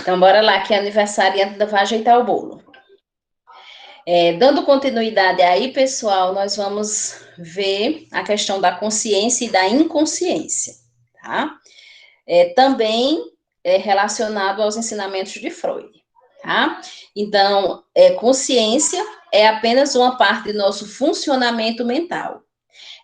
Então, bora lá, que a aniversariante vai ajeitar o bolo. Dando continuidade aí, pessoal, nós vamos ver a questão da consciência e da inconsciência, tá? Também é relacionado aos ensinamentos de Freud, tá? Então, consciência é apenas uma parte do nosso funcionamento mental.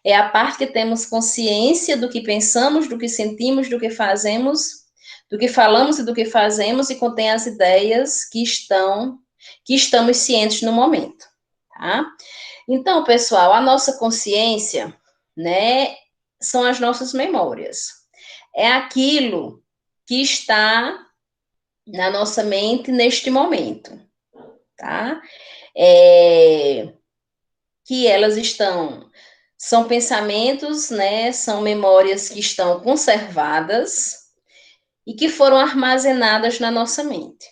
É a parte que temos consciência do que pensamos, do que sentimos, do que fazemos, do que falamos e do que fazemos, e contém as ideias que estamos cientes no momento, tá? Então, pessoal, a nossa consciência, né, são as nossas memórias. É aquilo que está na nossa mente neste momento, tá? Que elas são pensamentos, né, são memórias que estão conservadas e que foram armazenadas na nossa mente,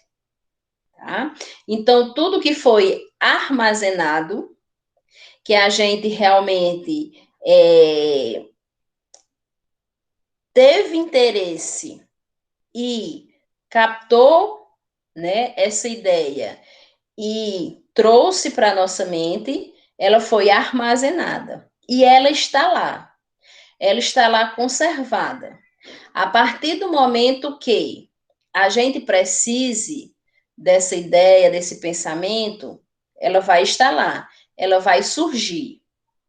tá? Então, tudo que foi armazenado, que a gente realmente teve interesse e captou, né, essa ideia e trouxe para a nossa mente, ela foi armazenada. E ela está lá conservada. A partir do momento que a gente precise dessa ideia, desse pensamento, ela vai estar lá, ela vai surgir,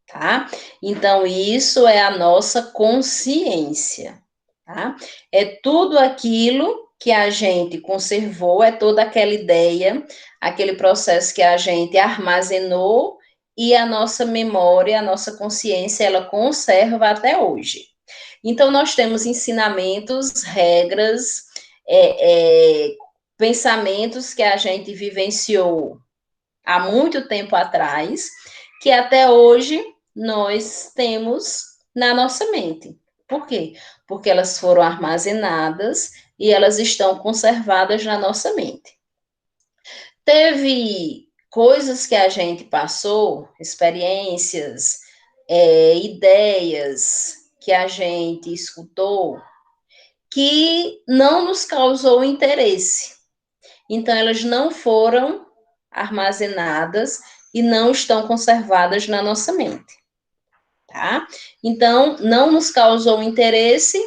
tá? Então, isso é a nossa consciência, tá? É tudo aquilo que a gente conservou, é toda aquela ideia, aquele processo que a gente armazenou e a nossa memória, a nossa consciência, ela conserva até hoje. Então, nós temos ensinamentos, regras, pensamentos que a gente vivenciou há muito tempo atrás, que até hoje nós temos na nossa mente. Por quê? Porque elas foram armazenadas e elas estão conservadas na nossa mente. Teve coisas que a gente passou, experiências, ideias que a gente escutou, que não nos causou interesse. Então, elas não foram armazenadas e não estão conservadas na nossa mente, tá? Então, não nos causou interesse,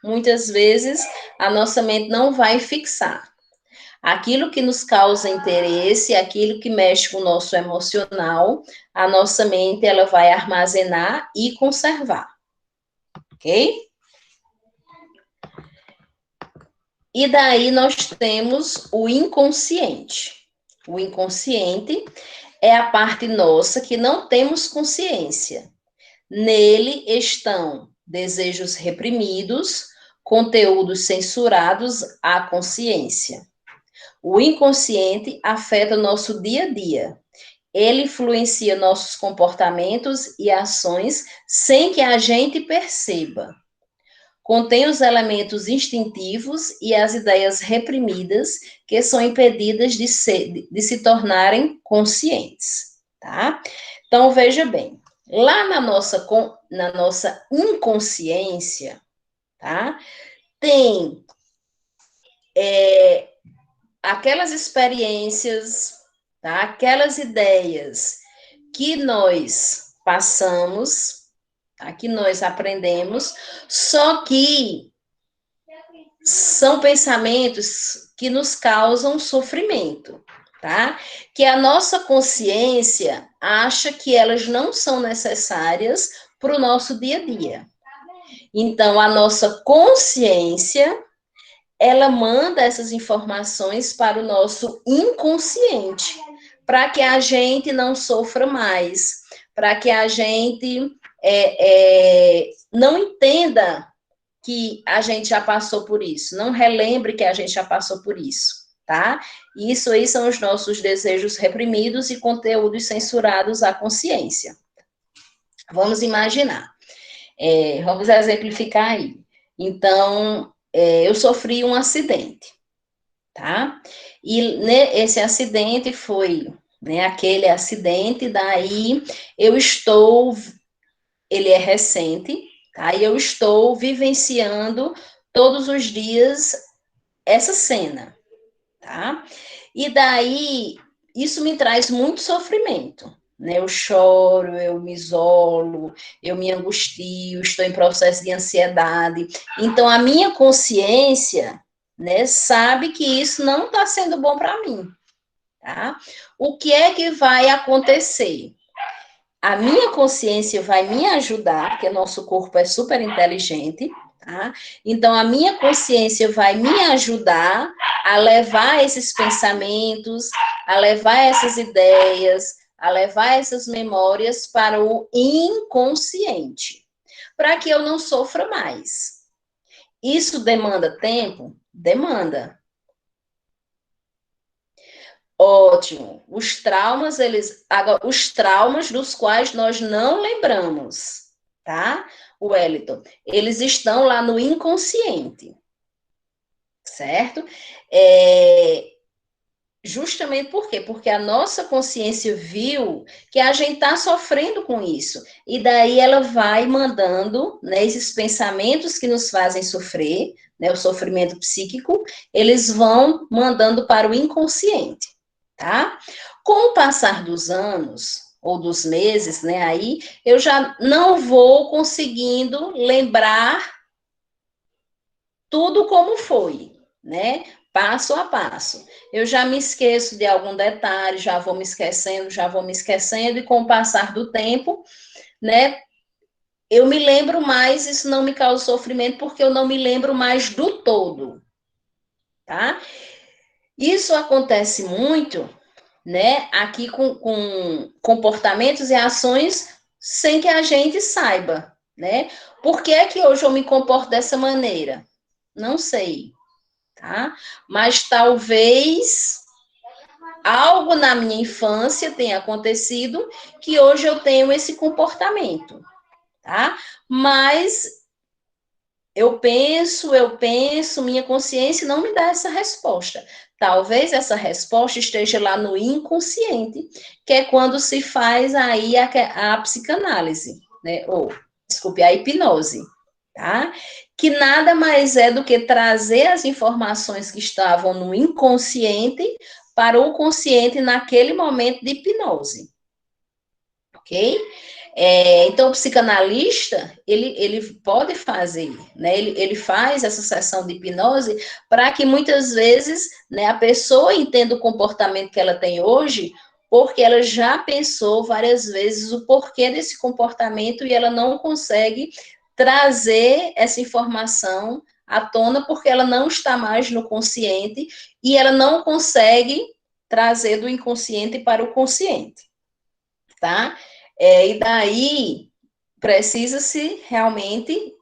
muitas vezes a nossa mente não vai fixar. Aquilo que nos causa interesse, aquilo que mexe com o nosso emocional, a nossa mente ela vai armazenar e conservar, ok? E daí nós temos o inconsciente. O inconsciente é a parte nossa que não temos consciência. Nele estão desejos reprimidos, conteúdos censurados à consciência. O inconsciente afeta o nosso dia a dia. Ele influencia nossos comportamentos e ações sem que a gente perceba. Contém os elementos instintivos e as ideias reprimidas que são impedidas de se tornarem conscientes, tá? Então, veja bem, lá na nossa inconsciência, tá? Tem aquelas experiências, tá? Aquelas ideias que nós passamos, tá? Que nós aprendemos, só que são pensamentos que nos causam sofrimento, tá? Que a nossa consciência acha que elas não são necessárias para o nosso dia a dia. Então, a nossa consciência, ela manda essas informações para o nosso inconsciente, para que a gente não sofra mais, para que a gente não entenda que a gente já passou por isso, não relembre que a gente já passou por isso, tá? Isso aí são os nossos desejos reprimidos e conteúdos censurados à consciência. Vamos imaginar, vamos exemplificar aí. Então, eu sofri um acidente, tá? E esse acidente foi, né, aquele acidente, daí ele é recente, tá? E eu estou vivenciando todos os dias essa cena, tá? E daí, isso me traz muito sofrimento, né? Eu choro, eu me isolo, eu me angustio, estou em processo de ansiedade. Então, a minha consciência, né, sabe que isso não está sendo bom para mim, tá? O que é que vai acontecer? A minha consciência vai me ajudar, porque nosso corpo é super inteligente, tá? Então, a minha consciência vai me ajudar a levar esses pensamentos, a levar essas ideias, a levar essas memórias para o inconsciente, para que eu não sofra mais. Isso demanda tempo? Demanda. Ótimo. Os traumas dos quais nós não lembramos, tá? Wellington, eles estão lá no inconsciente, certo? Justamente por quê? Porque a nossa consciência viu que a gente está sofrendo com isso. E daí ela vai mandando, né, esses pensamentos que nos fazem sofrer, né, o sofrimento psíquico, eles vão mandando para o inconsciente, tá? Com o passar dos anos, ou dos meses, né, aí, eu já não vou conseguindo lembrar tudo como foi, né? Passo a passo. Eu já me esqueço de algum detalhe, já vou me esquecendo, e com o passar do tempo, né? Eu me lembro mais, isso não me causa sofrimento, porque eu não me lembro mais do todo, tá? Isso acontece muito, né? Aqui com comportamentos e ações sem que a gente saiba, né? Por que é que hoje eu me comporto dessa maneira? Não sei, tá? Mas talvez algo na minha infância tenha acontecido que hoje eu tenho esse comportamento, tá? Mas eu penso, minha consciência não me dá essa resposta. Talvez essa resposta esteja lá no inconsciente, que é quando se faz aí a psicanálise, né? Ou, desculpe, a hipnose, tá? Que nada mais é do que trazer as informações que estavam no inconsciente para o consciente naquele momento de hipnose, ok? Então, o psicanalista, ele pode fazer, né? Ele faz essa sessão de hipnose para que muitas vezes, né, a pessoa entenda o comportamento que ela tem hoje, porque ela já pensou várias vezes o porquê desse comportamento e ela não consegue trazer essa informação à tona porque ela não está mais no consciente e ela não consegue trazer do inconsciente para o consciente, tá? E daí precisa-se realmente,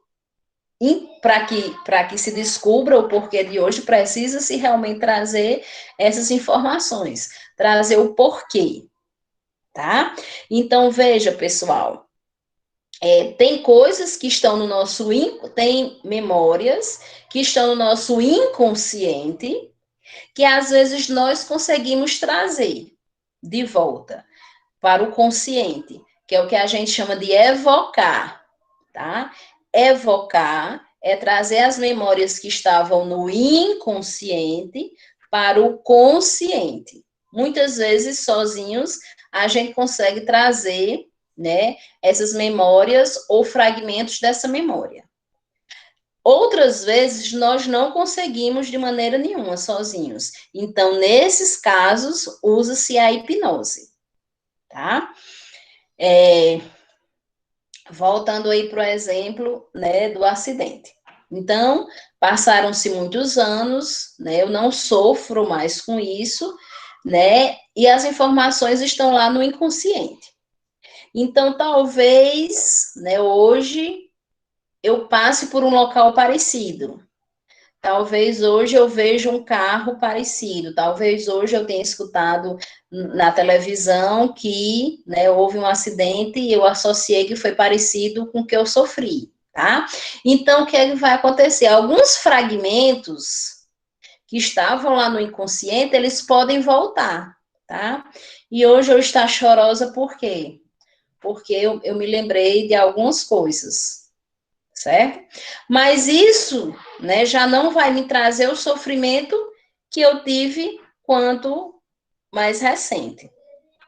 para que se descubra o porquê de hoje, precisa-se realmente trazer essas informações, trazer o porquê, tá? Então, veja, pessoal, tem coisas que estão no nosso, tem memórias que estão no nosso inconsciente, que às vezes nós conseguimos trazer de volta para o consciente, que é o que a gente chama de evocar, tá? Evocar é trazer as memórias que estavam no inconsciente para o consciente. Muitas vezes, sozinhos, a gente consegue trazer, né, essas memórias ou fragmentos dessa memória. Outras vezes, nós não conseguimos de maneira nenhuma sozinhos. Então, nesses casos, usa-se a hipnose, tá? Voltando aí para o exemplo, né, do acidente. Então, passaram-se muitos anos, né, eu não sofro mais com isso, né, e as informações estão lá no inconsciente. Então, talvez, né, hoje eu passe por um local parecido. Talvez hoje eu veja um carro parecido, talvez hoje eu tenha escutado na televisão que, né, houve um acidente e eu associei que foi parecido com o que eu sofri, tá? Então, o que é que vai acontecer? Alguns fragmentos que estavam lá no inconsciente, eles podem voltar, tá? E hoje eu estou chorosa por quê? Porque eu me lembrei de algumas coisas, certo? Mas isso, né, já não vai me trazer o sofrimento que eu tive quanto mais recente,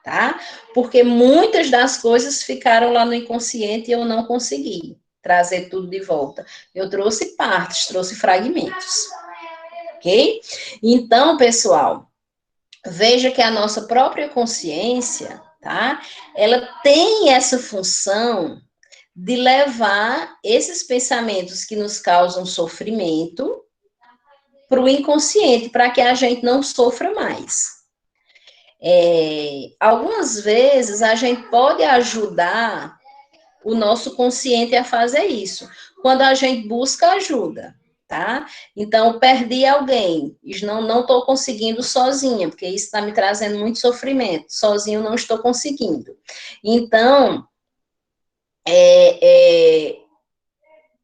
tá? Porque muitas das coisas ficaram lá no inconsciente e eu não consegui trazer tudo de volta. Eu trouxe partes, trouxe fragmentos, ok? Então, pessoal, veja que a nossa própria consciência, tá? Ela tem essa função de levar esses pensamentos que nos causam sofrimento para o inconsciente, para que a gente não sofra mais. Algumas vezes a gente pode ajudar o nosso consciente a fazer isso, quando a gente busca ajuda, tá? Então, perdi alguém, não estou conseguindo sozinha, porque isso está me trazendo muito sofrimento, sozinho não estou conseguindo. Então,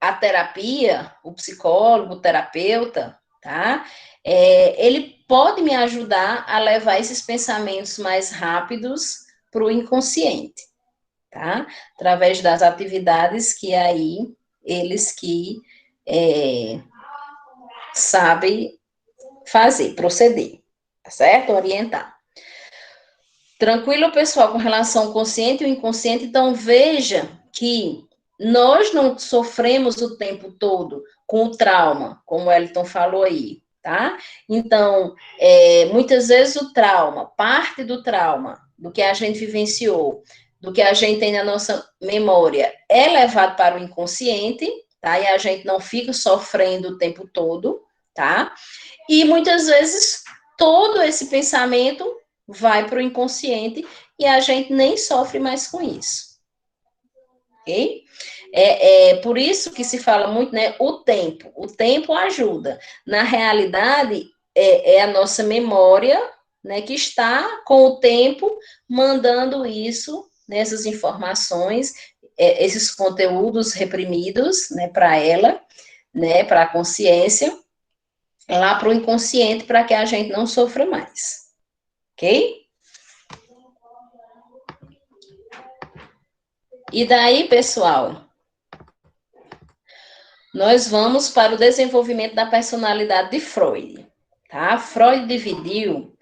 a terapia, o psicólogo, o terapeuta, tá? Ele pode me ajudar a levar esses pensamentos mais rápidos para o inconsciente, tá? Através das atividades que aí eles que sabem fazer, proceder, tá certo? Orientar. Tranquilo, pessoal, com relação ao consciente e o inconsciente, então veja que nós não sofremos o tempo todo com o trauma, como o Wellington falou aí, tá? Então, muitas vezes o trauma, parte do trauma, do que a gente vivenciou, do que a gente tem na nossa memória, é levado para o inconsciente, tá? E a gente não fica sofrendo o tempo todo, tá? E muitas vezes todo esse pensamento vai para o inconsciente e a gente nem sofre mais com isso. Ok? Por isso que se fala muito, né? O tempo ajuda. Na realidade, é a nossa memória, né, que está com o tempo mandando isso, nessas informações, esses conteúdos reprimidos, né, para ela, né, para a consciência, lá para o inconsciente, para que a gente não sofra mais. Ok? E daí, pessoal, nós vamos para o desenvolvimento da personalidade de Freud, tá? Freud dividiu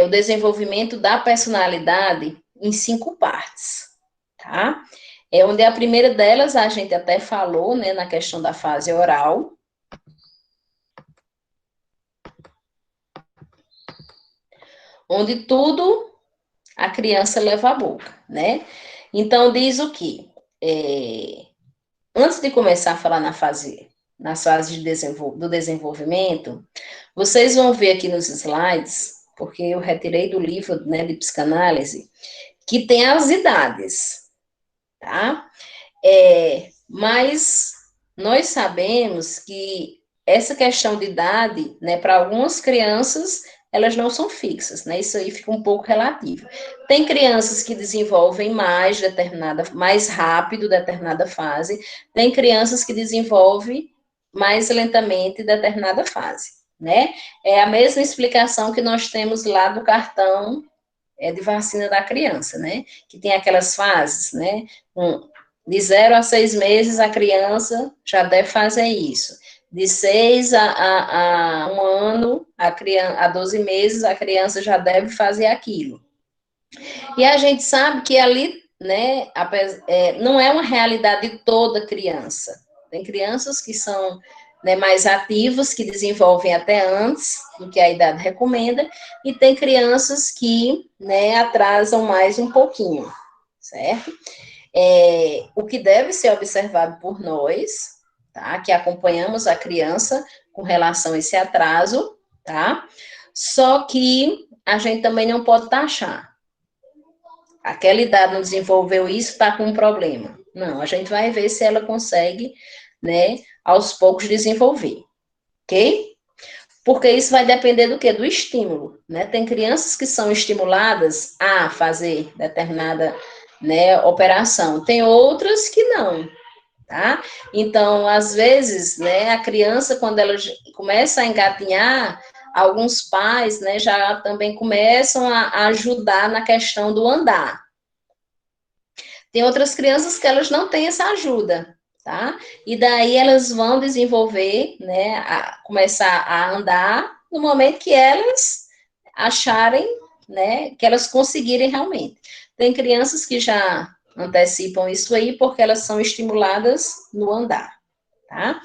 o desenvolvimento da personalidade em 5 partes, tá? Onde a primeira delas a gente até falou, né, na questão da fase oral, onde tudo a criança leva à boca, né? Então diz o quê? Antes de começar a falar nas fases do desenvolvimento, vocês vão ver aqui nos slides, porque eu retirei do livro, né, de psicanálise, que tem as idades, tá? Mas nós sabemos que essa questão de idade, né, para algumas crianças, elas não são fixas, né? Isso aí fica um pouco relativo. Tem crianças que desenvolvem mais rápido determinada fase, tem crianças que desenvolvem mais lentamente determinada fase, né? É a mesma explicação que nós temos lá do cartão de vacina da criança, né? Que tem aquelas fases, né? De 0 a 6 meses, a criança já deve fazer isso. De 6 a 1 ano, a 12 meses, a criança já deve fazer aquilo. E a gente sabe que ali, né, não é uma realidade de toda criança. Tem crianças que são, né, mais ativas, que desenvolvem até antes do que a idade recomenda, e tem crianças que, né, atrasam mais um pouquinho, certo? O que deve ser observado por nós, tá? Que acompanhamos a criança com relação a esse atraso, tá? Só que a gente também não pode taxar. Aquela idade não desenvolveu isso, está com um problema. Não, a gente vai ver se ela consegue, né, aos poucos desenvolver, ok? Porque isso vai depender do quê? Do estímulo, né? Tem crianças que são estimuladas a fazer determinada, né, operação, tem outras que não, tá? Então, às vezes, né, a criança, quando ela começa a engatinhar, alguns pais, né, já também começam a ajudar na questão do andar. Tem outras crianças que elas não têm essa ajuda, tá? E daí elas vão desenvolver, né, começar a andar no momento que elas acharem, né, que elas conseguirem realmente. Tem crianças que já antecipam isso aí porque elas são estimuladas no andar, tá?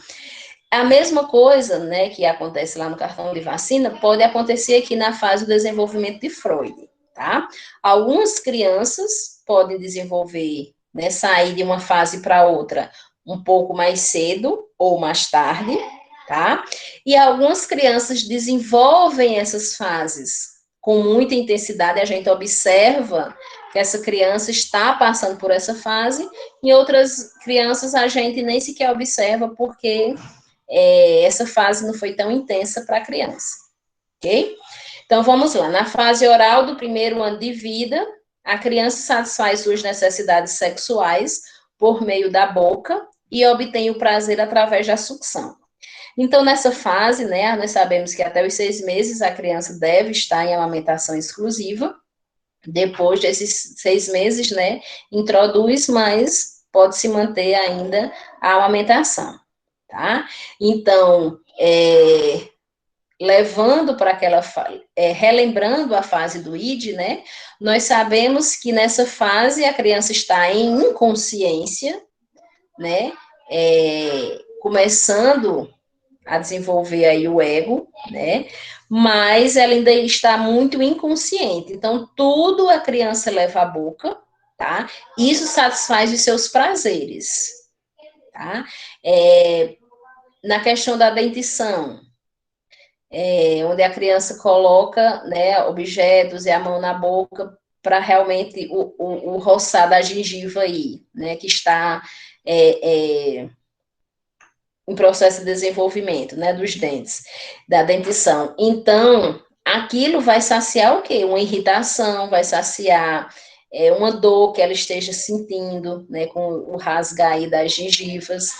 A mesma coisa, né, que acontece lá no cartão de vacina, pode acontecer aqui na fase do desenvolvimento de Freud, tá? Algumas crianças podem desenvolver, né, sair de uma fase para outra um pouco mais cedo ou mais tarde, tá? E algumas crianças desenvolvem essas fases com muita intensidade, a gente observa que essa criança está passando por essa fase, e outras crianças a gente nem sequer observa porque essa fase não foi tão intensa para a criança, ok? Então, vamos lá. Na fase oral do primeiro ano de vida, a criança satisfaz suas necessidades sexuais por meio da boca e obtém o prazer através da sucção. Então, nessa fase, né, nós sabemos que até os 6 meses a criança deve estar em amamentação exclusiva. Depois desses 6 meses, né, introduz, mas pode se manter ainda a amamentação, tá? Então, levando para aquela, relembrando a fase do ID, né, nós sabemos que nessa fase a criança está em inconsciência, né, começando a desenvolver aí o ego, né, mas ela ainda está muito inconsciente, então tudo a criança leva à boca, tá, isso satisfaz os seus prazeres, tá, na questão da dentição, onde a criança coloca, né, objetos e a mão na boca para realmente o roçar da gengiva aí, né, que está em processo de desenvolvimento, né, dos dentes, da dentição. Então, aquilo vai saciar o quê? Uma irritação, vai saciar uma dor que ela esteja sentindo, né, com o rasgar aí das gengivas,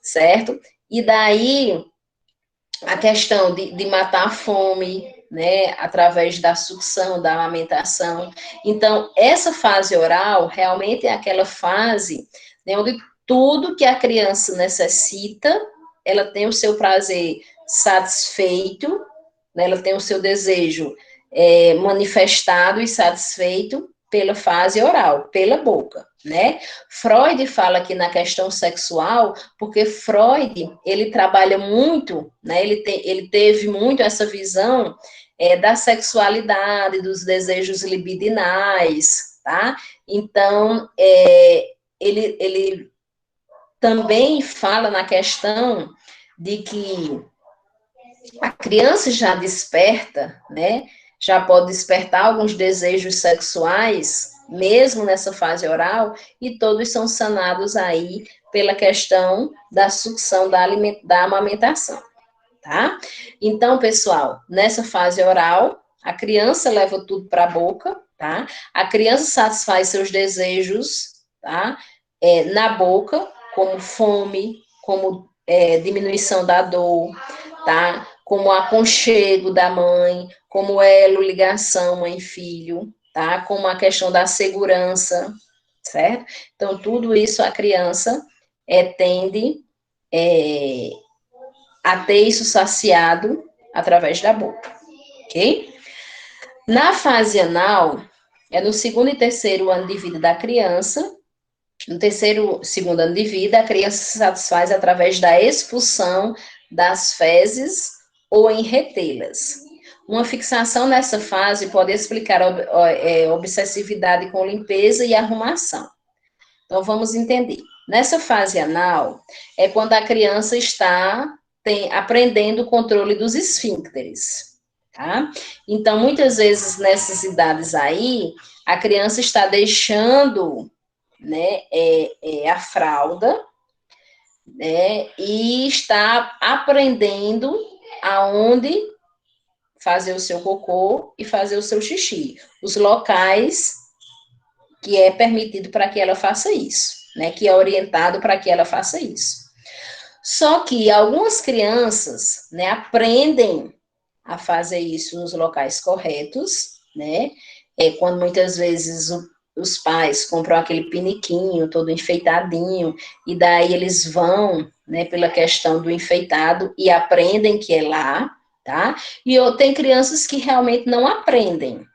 certo? E daí a questão de matar a fome, né, através da sucção, da amamentação. Então, essa fase oral realmente é aquela fase, né, onde tudo que a criança necessita, ela tem o seu prazer satisfeito, né, ela tem o seu desejo manifestado e satisfeito pela fase oral, pela boca, né? Freud fala aqui na questão sexual, porque Freud, ele trabalha muito, né? Ele teve muito essa visão da sexualidade, dos desejos libidinais, tá? Então, ele também fala na questão de que a criança já desperta, né? Já pode despertar alguns desejos sexuais, mesmo nessa fase oral, e todos são sanados aí pela questão da sucção da amamentação, tá? Então, pessoal, nessa fase oral, a criança leva tudo para a boca, tá? A criança satisfaz seus desejos, tá? Na boca, como fome, como diminuição da dor, tá? Como aconchego da mãe, como elo, ligação mãe-filho, tá? Como a questão da segurança, certo? Então, tudo isso a criança tende a ter isso saciado através da boca, ok? Na fase anal, é no segundo e terceiro ano de vida da criança. No segundo ano de vida, a criança se satisfaz através da expulsão das fezes ou em retê-las. Uma fixação nessa fase pode explicar obsessividade com limpeza e arrumação. Então, vamos entender. Nessa fase anal, é quando a criança está aprendendo o controle dos esfíncteres, tá? Então, muitas vezes, nessas idades aí, a criança está deixando, né, a fralda, né, e está aprendendo aonde fazer o seu cocô e fazer o seu xixi, os locais que é permitido para que ela faça isso, né, que é orientado para que ela faça isso. Só que algumas crianças, né, aprendem a fazer isso nos locais corretos, né, quando muitas vezes os pais compram aquele piniquinho todo enfeitadinho, e daí eles vão, né, pela questão do enfeitado e aprendem que é lá, tá? E tem crianças que realmente não aprendem,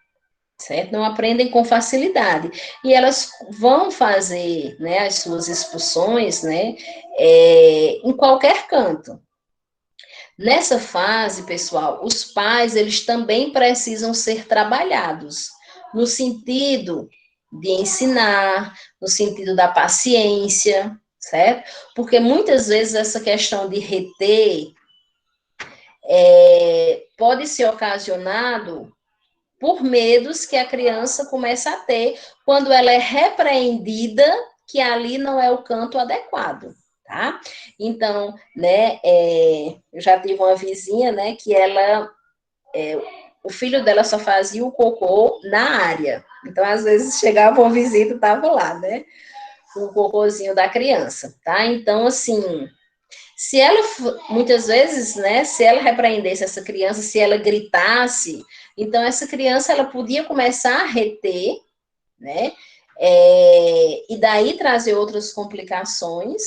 certo? Não aprendem com facilidade. E elas vão fazer, né, as suas expulsões, né, em qualquer canto. Nessa fase, pessoal, os pais, eles também precisam ser trabalhados, no sentido de ensinar, no sentido da paciência, certo? Porque muitas vezes essa questão de reter pode ser ocasionado por medos que a criança começa a ter quando ela é repreendida, que ali não é o canto adequado, tá? Então, né, eu já tive uma vizinha, né, que o filho dela só fazia o cocô na área. Então, às vezes, chegava uma visita e estava lá, né, o cocôzinho da criança, tá? Então, assim, se ela, muitas vezes, né, se ela repreendesse essa criança, se ela gritasse, então essa criança, ela podia começar a reter, né, e daí trazer outras complicações.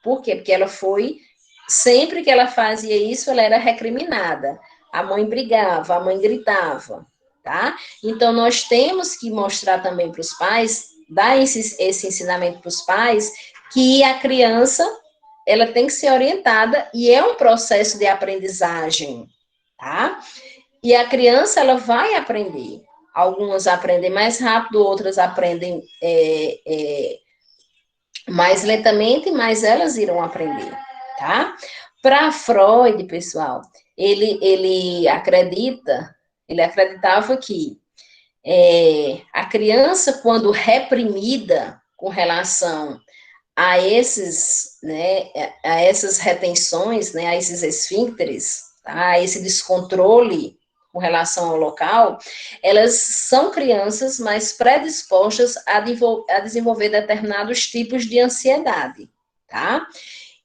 Por quê? Porque ela foi, sempre que ela fazia isso, ela era recriminada. A mãe brigava, a mãe gritava, tá? Então, nós temos que mostrar também para os pais, dar esse ensinamento para os pais, que a criança ela tem que ser orientada e é um processo de aprendizagem, tá? E a criança, ela vai aprender. Algumas aprendem mais rápido, outras aprendem mais lentamente, mas elas irão aprender, tá? Para Freud, pessoal, ele acreditava que a criança, quando reprimida com relação a esses, né, a essas retenções, né, a esses esfíncteres, tá, a esse descontrole com relação ao local, elas são crianças mais predispostas a desenvolver determinados tipos de ansiedade, tá?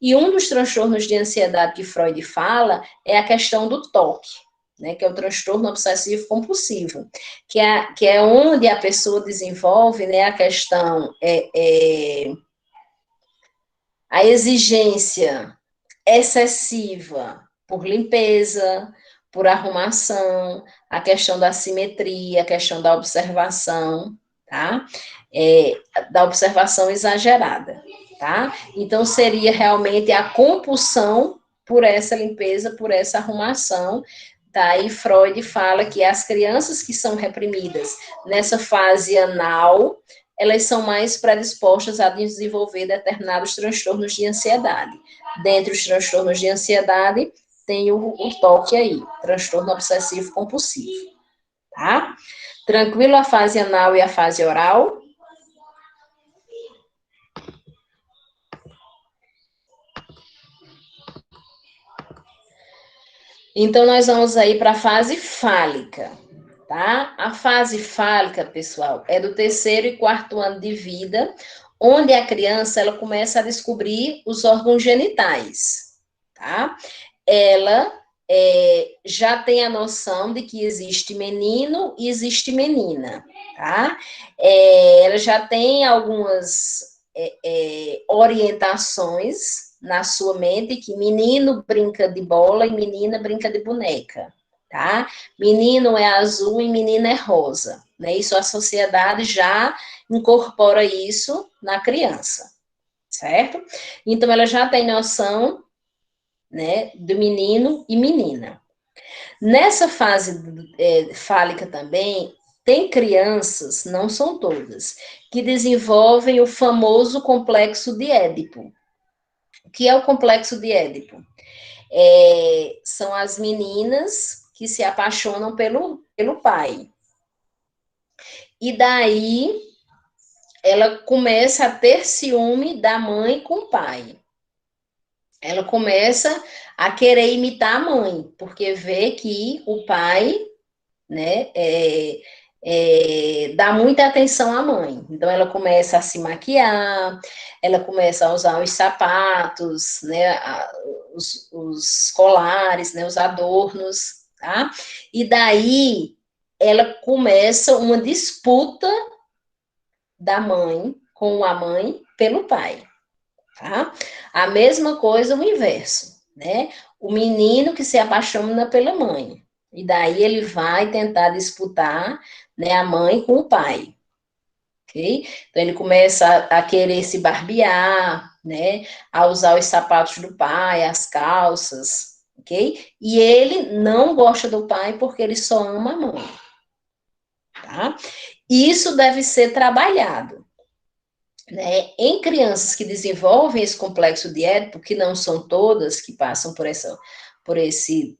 E um dos transtornos de ansiedade que Freud fala é a questão do toque, né, que é o transtorno obsessivo compulsivo, que é onde a pessoa desenvolve, né, a questão a exigência excessiva por limpeza, por arrumação, a questão da simetria, a questão da observação, tá? Da observação exagerada, tá? Então, seria realmente a compulsão por essa limpeza, por essa arrumação, tá? E Freud fala que as crianças que são reprimidas nessa fase anal, elas são mais predispostas a desenvolver determinados transtornos de ansiedade. Dentre os transtornos de ansiedade, tem o toque aí, transtorno obsessivo compulsivo, tá? Tranquilo a fase anal e a fase oral? Então, nós vamos aí para a fase fálica, tá? A fase fálica, pessoal, é do terceiro e quarto ano de vida, onde a criança, ela começa a descobrir os órgãos genitais, tá? Ela já tem a noção de que existe menino e existe menina, tá? Ela já tem algumas orientações na sua mente que menino brinca de bola e menina brinca de boneca, tá? Menino é azul e menina é rosa, né? Isso a sociedade já incorpora isso na criança, certo? Então ela já tem noção, né, do menino e menina. Nessa fase fálica também, tem crianças, não são todas, que desenvolvem o famoso complexo de Édipo. O que é o complexo de Édipo? São as meninas que se apaixonam pelo pai. E daí ela começa a ter ciúme da mãe com o pai. Ela começa a querer imitar a mãe, porque vê que o pai, né, dá muita atenção à mãe. Então, ela começa a se maquiar, ela começa a usar os sapatos, né, os colares, né, os adornos, tá? E daí, ela começa uma disputa da mãe com a mãe pelo pai, tá? A mesma coisa o inverso. né? O menino que se apaixona pela mãe. E daí ele vai tentar disputar, né, a mãe com o pai. Okay? Então ele começa a querer se barbear, né? A usar os sapatos do pai, as calças, ok? E ele não gosta do pai porque ele só ama a mãe, tá? Isso deve ser trabalhado, né? Em crianças que desenvolvem esse complexo de Édipo, que não são todas que passam por esse,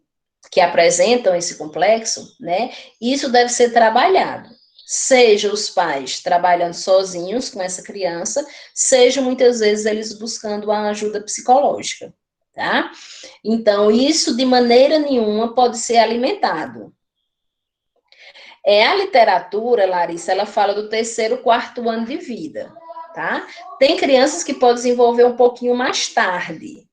que apresentam esse complexo, né? Isso deve ser trabalhado. Seja os pais trabalhando sozinhos com essa criança, seja muitas vezes eles buscando uma ajuda psicológica, tá? Então, isso de maneira nenhuma pode ser alimentado. A literatura, Larissa, ela fala do terceiro, quarto ano de vida, tá? Tem crianças que podem desenvolver um pouquinho mais tarde,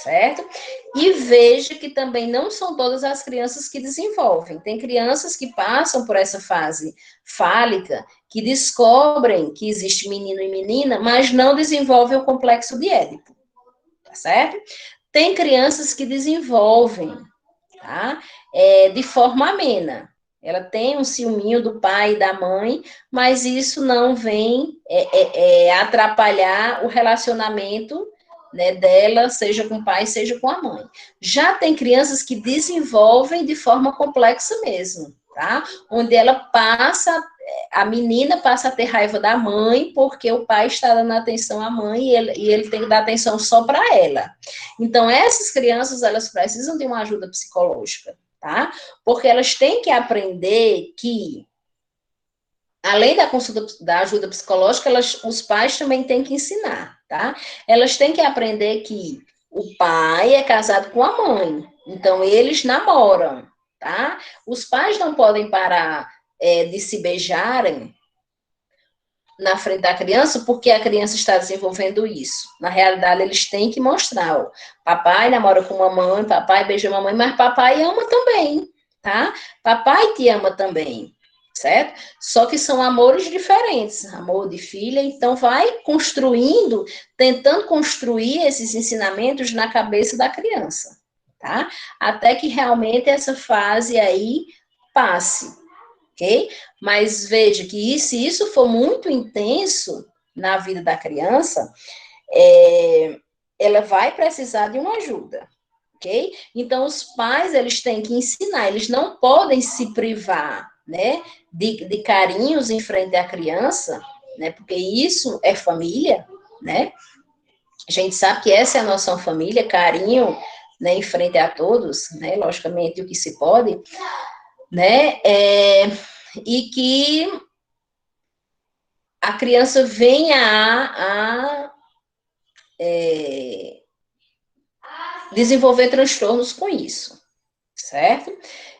certo? E veja que também não são todas as crianças que desenvolvem. Tem crianças que passam por essa fase fálica, que descobrem que existe menino e menina, mas não desenvolvem o complexo de Édipo, tá certo? Tem crianças que desenvolvem, tá? De forma amena. Ela tem um ciúminho do pai e da mãe, mas isso não vem atrapalhar o relacionamento, né, dela, seja com o pai, seja com a mãe. Já tem crianças que desenvolvem de forma complexa mesmo, tá? Onde ela passa, a menina passa a ter raiva da mãe porque o pai está dando atenção à mãe e ele tem que dar atenção só para ela. Então, essas crianças, elas precisam de uma ajuda psicológica, tá? Porque elas têm que aprender que, além da consulta, da ajuda psicológica, os pais também têm que ensinar, tá? Elas têm que aprender que o pai é casado com a mãe, então eles namoram, tá? Os pais não podem parar de se beijarem na frente da criança porque a criança está desenvolvendo isso. Na realidade, eles têm que mostrar, ó, papai namora com mamãe, papai beija mamãe, mas papai ama também, tá? Papai te ama também, certo? Só que são amores diferentes, amor de filha, então vai construindo, tentando construir esses ensinamentos na cabeça da criança, tá? Até que realmente essa fase aí passe, ok? Mas veja que se isso for muito intenso na vida da criança, ela vai precisar de uma ajuda, ok? Então, os pais, eles têm que ensinar, eles não podem se privar, né, de carinhos em frente à criança, né, porque isso é família, né? A gente sabe que essa é a noção família, carinho, né, em frente a todos, né, logicamente o que se pode, né, e que a criança venha desenvolver transtornos com isso, certo?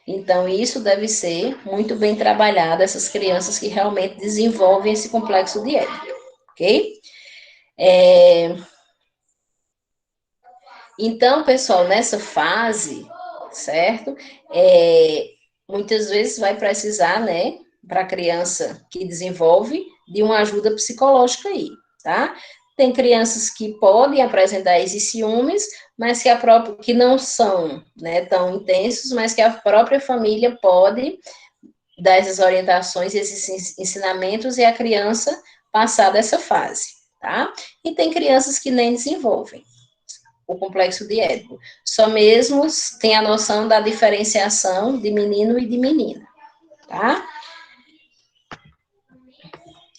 Então, isso deve ser muito bem trabalhado, essas crianças que realmente desenvolvem esse complexo de Édipo, ok? Então, pessoal, nessa fase, certo? Muitas vezes vai precisar, né, para a criança que desenvolve, de uma ajuda psicológica aí, tá? Tem crianças que podem apresentar esses ciúmes, mas que não são, né, tão intensos, mas que a própria família pode dar essas orientações, esses ensinamentos e a criança passar dessa fase, tá? E tem crianças que nem desenvolvem o complexo de Édipo. Só mesmo tem a noção da diferenciação de menino e de menina, tá?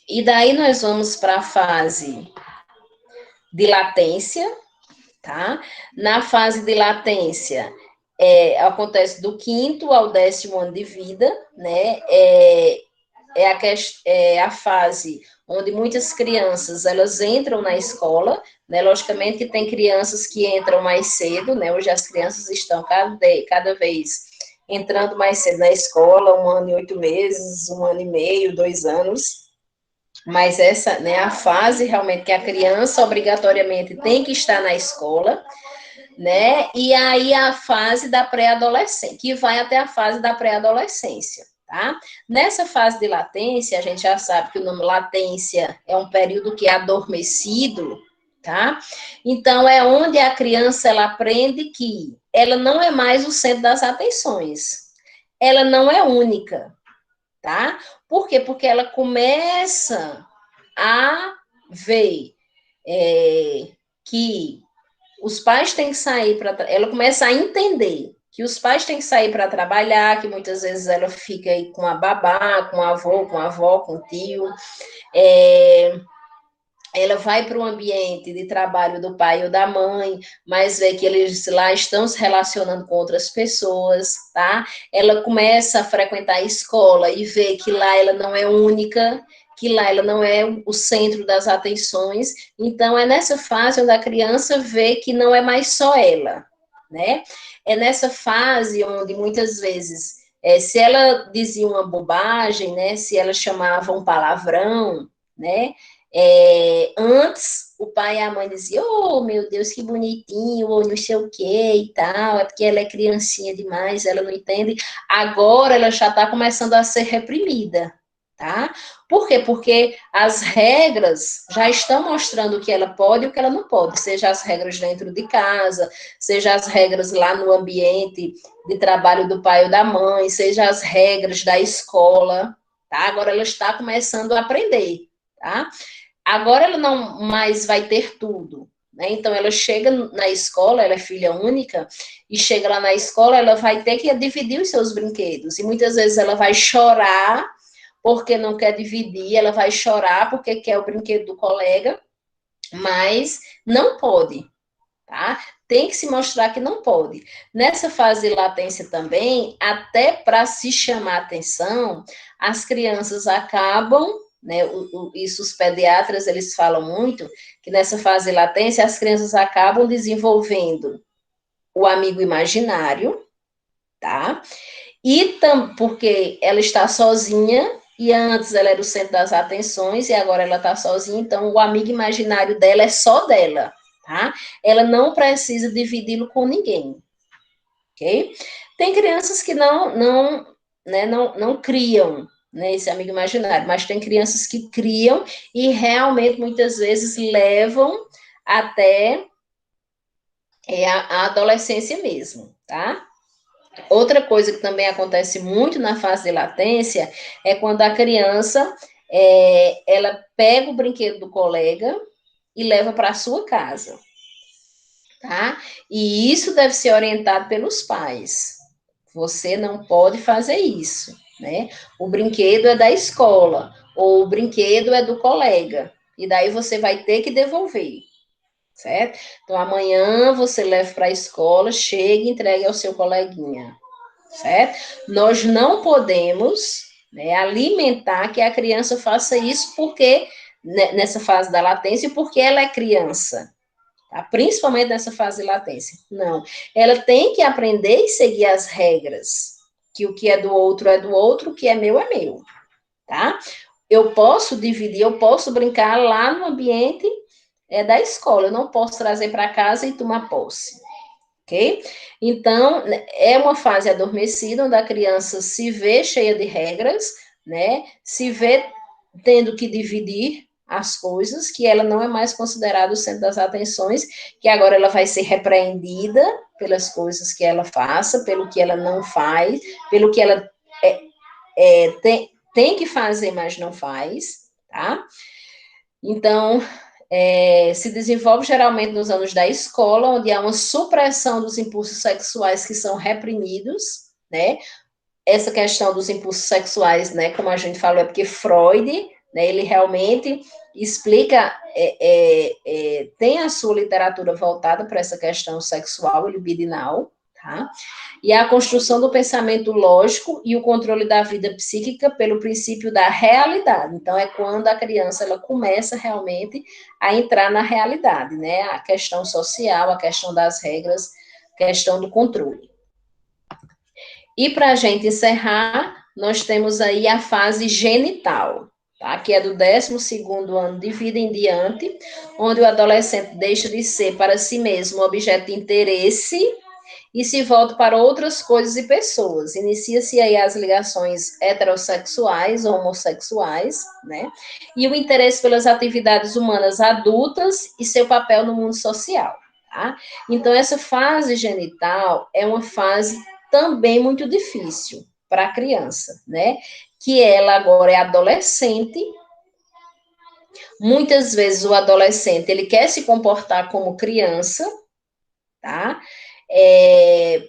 E daí nós vamos para a fase de latência, tá? Na fase de latência, acontece do quinto ao 10º ano de vida, né? A fase onde muitas crianças, elas entram na escola, né? Logicamente que tem crianças que entram mais cedo, né? Hoje as crianças estão cada vez entrando mais cedo na escola, 1 ano e 8 meses, 1 ano e meio, 2 anos, mas essa, né, a fase realmente que a criança obrigatoriamente tem que estar na escola, né? E aí a fase da pré-adolescência, que vai até a fase da pré-adolescência, tá? Nessa fase de latência, a gente já sabe que o nome latência é um período que é adormecido, tá? Então, é onde a criança, ela aprende que ela não é mais o centro das atenções. Ela não é única, tá? Por quê? Porque ela começa a ver que os pais têm que sair para. Ela começa a entender que os pais têm que sair para trabalhar, que muitas vezes ela fica aí com a babá, com a avó, com a avó, com o tio. Ela vai para o ambiente de trabalho do pai ou da mãe, mas vê que eles lá estão se relacionando com outras pessoas, tá? Ela começa a frequentar a escola e vê que lá ela não é única, que lá ela não é o centro das atenções. Então, é nessa fase onde a criança vê que não é mais só ela, né? É nessa fase onde muitas vezes, se ela dizia uma bobagem, né? Se ela chamava um palavrão, né? Antes, o pai e a mãe diziam, oh, meu Deus, que bonitinho, ou não sei o que e tal, é porque ela é criancinha demais, ela não entende. Agora ela já está começando a ser reprimida, tá? Por quê? Porque as regras já estão mostrando o que ela pode e o que ela não pode, seja as regras dentro de casa, seja as regras lá no ambiente de trabalho do pai ou da mãe, seja as regras da escola, tá? Agora ela está começando a aprender, tá? Agora ela não mais vai ter tudo, né? Então ela chega na escola, ela é filha única, e chega lá na escola, ela vai ter que dividir os seus brinquedos. E muitas vezes ela vai chorar porque não quer dividir, ela vai chorar porque quer o brinquedo do colega, mas não pode, tá? Tem que se mostrar que não pode. Nessa fase de latência também, até para se chamar atenção, as crianças acabam, né, isso os pediatras, eles falam muito, que nessa fase de latência as crianças acabam desenvolvendo o amigo imaginário, tá? E porque ela está sozinha, e antes ela era o centro das atenções, e agora ela está sozinha, então o amigo imaginário dela é só dela, tá? Ela não precisa dividi-lo com ninguém, ok? Tem crianças que não criam, né, esse amigo imaginário, mas tem crianças que criam e realmente muitas vezes levam até a adolescência mesmo, tá? Outra coisa que também acontece muito na fase de latência é quando a criança ela pega o brinquedo do colega e leva para a sua casa, tá? E isso deve ser orientado pelos pais. Você não pode fazer isso, né? O brinquedo é da escola ou o brinquedo é do colega e daí você vai ter que devolver, certo? Então amanhã você leva para a escola, chega e entregue ao seu coleguinha, certo? Nós não podemos, né, alimentar que a criança faça isso porque nessa fase da latência, porque ela é criança, tá? Principalmente nessa fase de latência. Não, ela tem que aprender e seguir as regras, que o que é do outro, o que é meu, tá? Eu posso dividir, eu posso brincar lá no ambiente da escola, eu não posso trazer para casa e tomar posse, ok? Então, é uma fase adormecida, onde a criança se vê cheia de regras, né? Se vê tendo que dividir as coisas, que ela não é mais considerada o centro das atenções, que agora ela vai ser repreendida pelas coisas que ela faça, pelo que ela não faz, pelo que ela tem que fazer, mas não faz, tá? Então, se desenvolve geralmente nos anos da escola, onde há uma supressão dos impulsos sexuais que são reprimidos, né? Essa questão dos impulsos sexuais, né, como a gente falou, é porque Freud, né, ele realmente explica, tem a sua literatura voltada para essa questão sexual e libidinal, tá? E a construção do pensamento lógico e o controle da vida psíquica pelo princípio da realidade. Então, é quando a criança ela começa realmente a entrar na realidade, né? A questão social, a questão das regras, a questão do controle. E para a gente encerrar, nós temos aí a fase genital, tá? Que é do 12º ano de vida em diante, onde o adolescente deixa de ser para si mesmo objeto de interesse e se volta para outras coisas e pessoas. Inicia-se aí as ligações heterossexuais ou homossexuais, né? E o interesse pelas atividades humanas adultas e seu papel no mundo social, tá? Então, essa fase genital é uma fase também muito difícil para a criança, né? Que ela agora é adolescente. Muitas vezes o adolescente ele quer se comportar como criança, tá?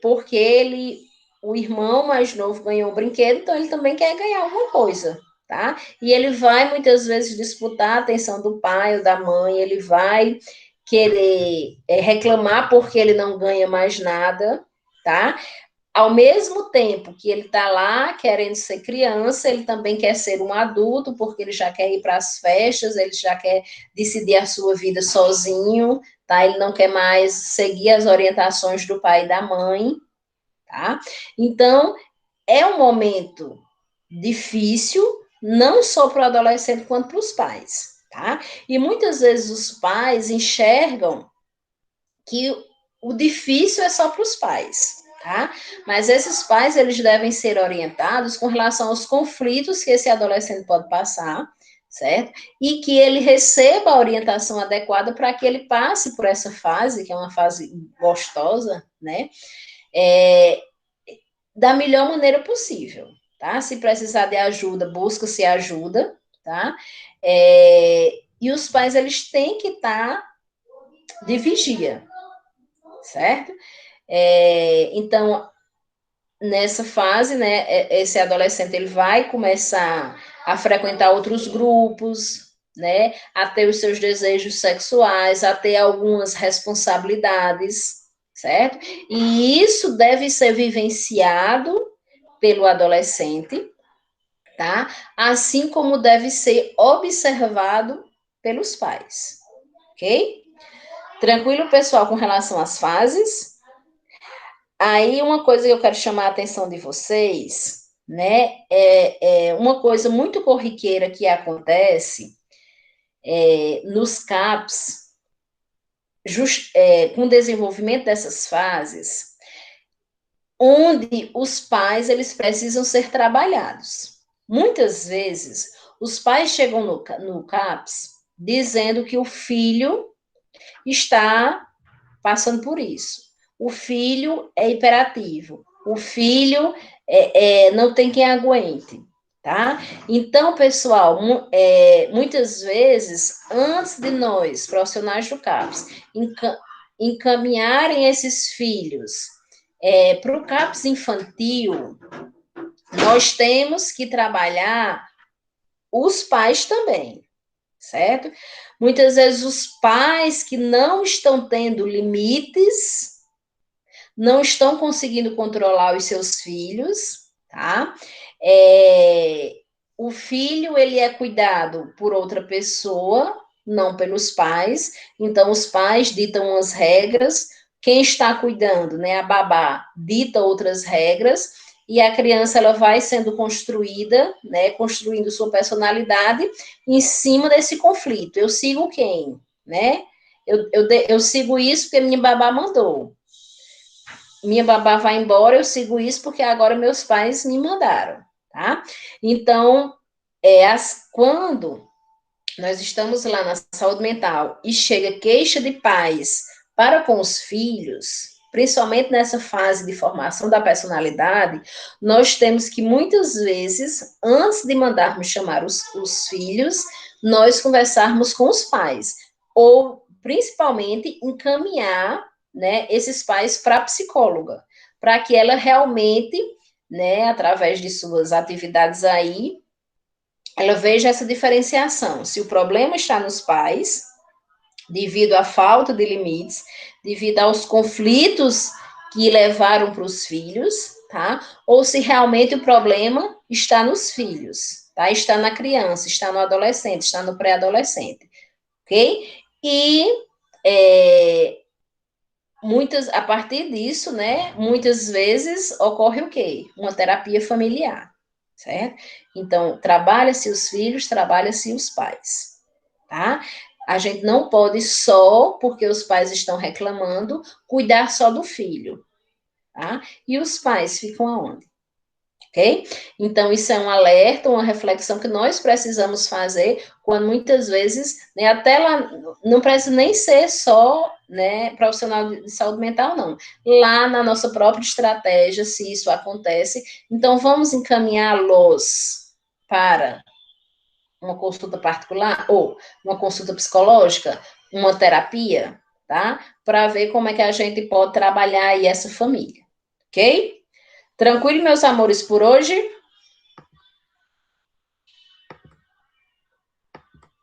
Porque o irmão mais novo ganhou um brinquedo, então ele também quer ganhar alguma coisa, tá? E ele vai muitas vezes disputar a atenção do pai ou da mãe, ele vai querer reclamar porque ele não ganha mais nada, tá? Ao mesmo tempo que ele está lá querendo ser criança, ele também quer ser um adulto, porque ele já quer ir para as festas, ele já quer decidir a sua vida sozinho, tá? Ele não quer mais seguir as orientações do pai e da mãe, tá? Então, é um momento difícil, não só para o adolescente, quanto para os pais, tá? E muitas vezes os pais enxergam que o difícil é só para os pais, tá? Mas esses pais, eles devem ser orientados com relação aos conflitos que esse adolescente pode passar, certo? E que ele receba a orientação adequada para que ele passe por essa fase, que é uma fase gostosa, né? Da melhor maneira possível, tá? Se precisar de ajuda, busca-se ajuda, tá? E os pais, eles têm que estar de vigia, certo? Então, nessa fase, né, esse adolescente ele vai começar a frequentar outros grupos, né, a ter os seus desejos sexuais, a ter algumas responsabilidades, certo? E isso deve ser vivenciado pelo adolescente, tá? Assim como deve ser observado pelos pais, ok? Tranquilo, pessoal, com relação às fases? Aí, uma coisa que eu quero chamar a atenção de vocês, né, é uma coisa muito corriqueira que acontece nos CAPs, com o desenvolvimento dessas fases, onde os pais eles precisam ser trabalhados. Muitas vezes, os pais chegam no CAPS dizendo que o filho está passando por isso. O filho é hiperativo, o filho não tem quem aguente, tá? Então, pessoal, muitas vezes, antes de nós, profissionais do CAPS, encaminharem esses filhos para o CAPS infantil, nós temos que trabalhar os pais também, certo? Muitas vezes os pais que não estão tendo limites, não estão conseguindo controlar os seus filhos, tá? O filho, ele é cuidado por outra pessoa, não pelos pais, então os pais ditam as regras, quem está cuidando, né, a babá, dita outras regras, e a criança, ela vai sendo construída, né, construindo sua personalidade em cima desse conflito. Eu sigo quem, né? Eu sigo isso porque minha babá mandou. Minha babá vai embora, eu sigo isso porque agora meus pais me mandaram, tá? Então, quando nós estamos lá na saúde mental e chega queixa de pais para com os filhos, principalmente nessa fase de formação da personalidade, nós temos que muitas vezes, antes de mandarmos chamar os filhos, nós conversarmos com os pais, ou principalmente encaminhar, né, esses pais para a psicóloga, para que ela realmente, né, através de suas atividades aí, ela veja essa diferenciação. Se o problema está nos pais, devido à falta de limites, devido aos conflitos que levaram para os filhos, tá? Ou se realmente o problema está nos filhos, tá? Está na criança, está no adolescente, está no pré-adolescente, ok? E a partir disso, né, muitas vezes ocorre o quê? Uma terapia familiar, certo? Então, trabalha-se os filhos, trabalha-se os pais, tá? A gente não pode só, porque os pais estão reclamando, cuidar só do filho. tá? E os pais ficam aonde? Ok? Então, isso é um alerta, uma reflexão que nós precisamos fazer quando muitas vezes, né, até lá, não precisa nem ser só, né, profissional de saúde mental, não. Lá na nossa própria estratégia, se isso acontece, então vamos encaminhá-los para uma consulta particular ou uma consulta psicológica, uma terapia, tá? Para ver como é que a gente pode trabalhar aí essa família, ok? Tranquilo, meus amores, por hoje?